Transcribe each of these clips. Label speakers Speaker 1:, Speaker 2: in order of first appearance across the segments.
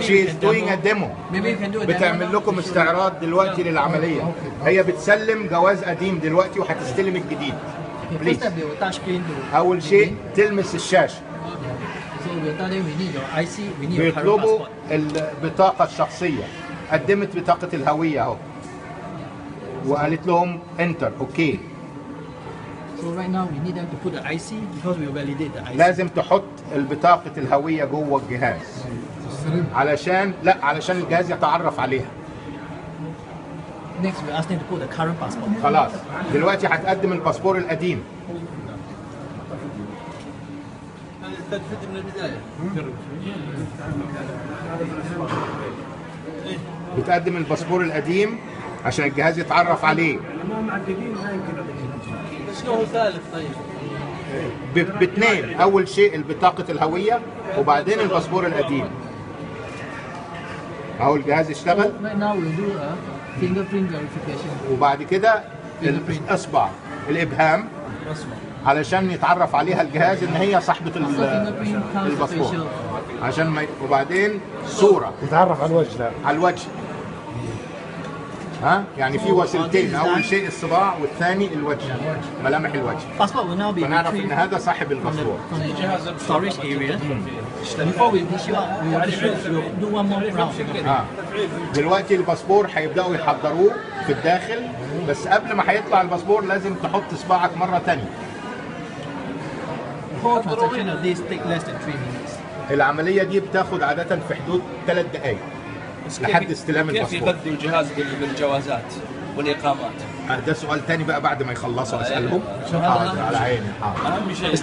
Speaker 1: she is doing a demo.
Speaker 2: Maybe you can do a demo
Speaker 1: بتعمل
Speaker 2: now.
Speaker 1: لكم استعراض دلوقتي للعملية. هي بتسلم جواز قديم دلوقتي وهتستلم الجديد.
Speaker 2: Okay, first
Speaker 1: Please.
Speaker 2: step they will touch screen to
Speaker 1: أول شيء تلمس الشاشة.
Speaker 2: So we'll tell them we need your IC, we need your current
Speaker 1: بيطلبوا
Speaker 2: passport.
Speaker 1: البطاقة الشخصية. قدمت بطاقة الهوية أهو. وقالت لهم انتر اوكي.
Speaker 2: So right now we need them to put the IC because we will validate the IC.
Speaker 1: لازم تحط البطاقة الهوية جوه الجهاز. علشان الجهاز يتعرف عليها.
Speaker 2: Next we ask them to put the current passport.
Speaker 1: خلاص دلوقتي هتقدم الباسبور القديم.
Speaker 3: من البداية.
Speaker 1: بتقدم الباسبور القديم عشان الجهاز يتعرف عليه.
Speaker 3: شنو هو ثالث طيب؟
Speaker 1: باثنين، اول شيء البطاقة الهوية وبعدين الباسبور القديم. اهو الجهاز اشتغل.
Speaker 2: Right now we'll do a fingerprint verification.
Speaker 1: وبعد كده الاصبع الابهام علشان يتعرف عليها الجهاز ان هي صاحبة الباسبور. عشان ما وبعدين صورة
Speaker 4: يتعرف على الوجه. لا
Speaker 1: على الوجه. ها يعني في وسيلتين، اول شيء الصباع والثاني الوجه، ملامح الوجه.
Speaker 2: Passport will now be
Speaker 1: فنعرف ان
Speaker 2: retrieved
Speaker 1: هذا صاحب
Speaker 2: from
Speaker 1: الباسبور.
Speaker 2: the storage area. Before we dish you out, we'll do one more round.
Speaker 1: دلوقتي الباسبور هيبداوا يحضروه في الداخل، بس قبل ما هيطلع الباسبور لازم تحط صباعك مرة تانية.
Speaker 2: The whole transaction of this take less than 3 minutes.
Speaker 1: العملية دي بتاخد عادة في حدود 3 دقائق لحد استلام
Speaker 3: كيف
Speaker 1: الباسبور.
Speaker 3: يغذوا الجهاز بالجوازات والإقامات؟
Speaker 1: ده سؤال تاني بقى بعد ما يخلصوا اسألهم. حاضر على عيني. حاضر.
Speaker 3: أهم شيء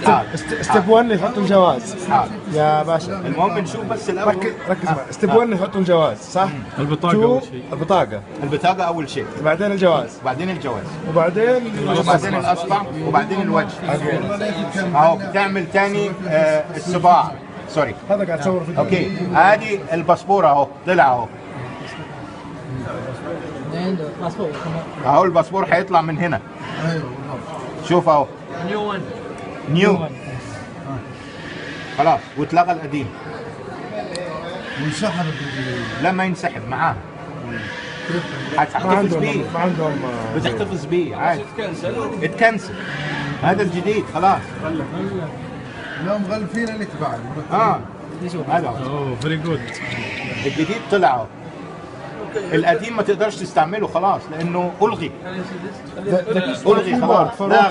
Speaker 4: ستيب 1 يحطوا الجواز.
Speaker 1: حاضر.
Speaker 4: يا باشا
Speaker 1: المهم نشوف بس الاول.
Speaker 4: ركز معي. ستيب 1 يحطوا الجواز صح؟
Speaker 5: البطاقة
Speaker 4: تو
Speaker 5: أول شيء.
Speaker 4: البطاقة،
Speaker 1: البطاقة أول شيء،
Speaker 4: بعدين الجواز،
Speaker 1: وبعدين الجواز،
Speaker 4: وبعدين
Speaker 1: وبعدين الأصبع، وبعدين الوجه. أهو بتعمل تاني الصباع. سوري.
Speaker 4: هذا قاعد تصور فيديو.
Speaker 1: أوكي ادي الباسبور أهو طلع أهو.
Speaker 2: Then the passport will come out.
Speaker 1: أهو الباسبور هيطلع من هنا. شوف أهو.
Speaker 3: new one.
Speaker 1: نيو. خلاص واتلغى القديم.
Speaker 6: وانسحب
Speaker 1: لما ينسحب معاه.
Speaker 4: ما
Speaker 1: هتحتفظ
Speaker 4: عندهم
Speaker 1: بيه.
Speaker 4: ما عندهم
Speaker 1: بتحتفظ بيه عادي.
Speaker 3: تكنسل.
Speaker 1: اتكنسل. هذا الجديد خلاص.
Speaker 6: لا مغلفين اللي بعد.
Speaker 1: هذا هو.
Speaker 5: اوه فيري جود.
Speaker 1: الجديد طلع اهو. القديم ما تقدرش تستعمله خلاص لانه الغي. الغي خلاص.
Speaker 4: لا